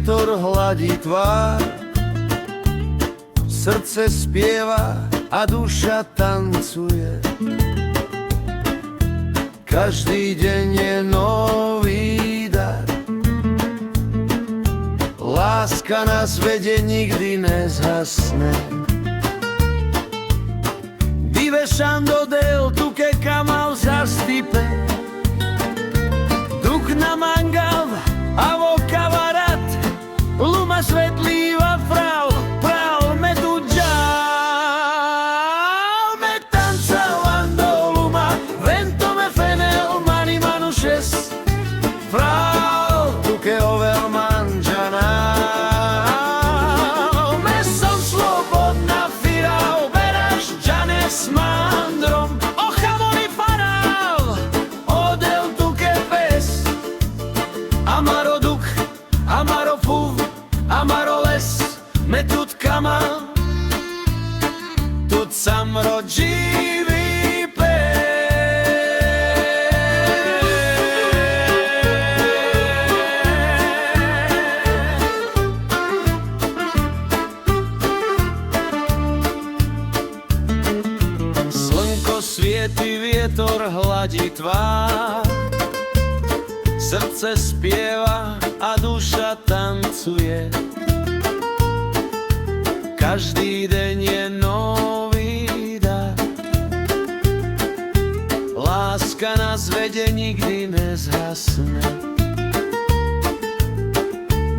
vietor hladí tvár, srdce spieva a duša tancuje. Každý deň je nový dar, láska nás vedie, nikdy nezhasne. Vyvešando del tu che kamal zastipe, duch na mangal a vo kavarat, luma svetlíva frau, pral me tu gial, me tanzavando luma, vento me fenel, mani manusces, frau, tu che over mangianal, me som slobodna firau, beraš džane s mandrom, ochavoli faral, odel tu che pes, amaro duch, amaro fuv, amaro les, me tut kamal, tut sam rodživý pes. Slnko svieti, vietor hladí tvár, srdce spieva a duša tancuje. Každý deň je nový dar, láska nás vedie, nikdy nezhasne.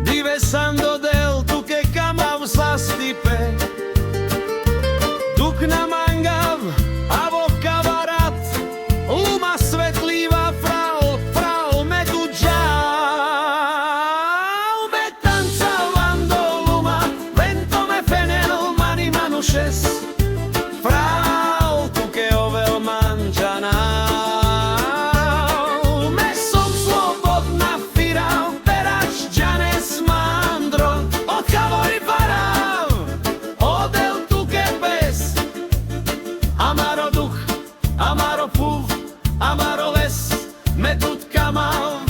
Divesando del tu che kamav zastipe, duk na mangav a vo kavarat, luma svetlíva frau, frau me tu gial, me tanzavando luma, vento me fenel, mani manusces, frau, tu che ovel mangianal, me som slobodna firau, beraš džane s mandrom, od kavori farav, odel tu che pes, amaro duch, amaro fuv, amaro les, me tut kamal,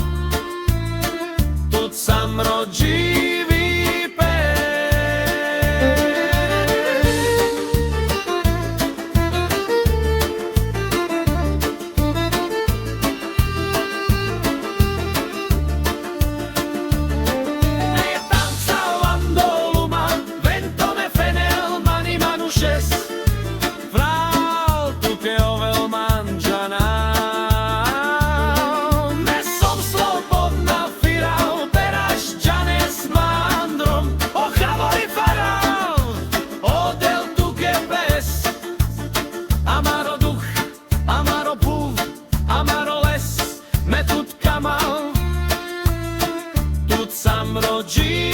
tut sam rodživý pes. Me tanzavando luma, vento me fenel, mani manusces, frau, tu che ovel mangianal, me som slobodna firau, beraš džane s mandrom, ochavoli faral, odel tu che pes, amaro duch, amaro puv, amaro les, me tut kamal, tut sam rodživý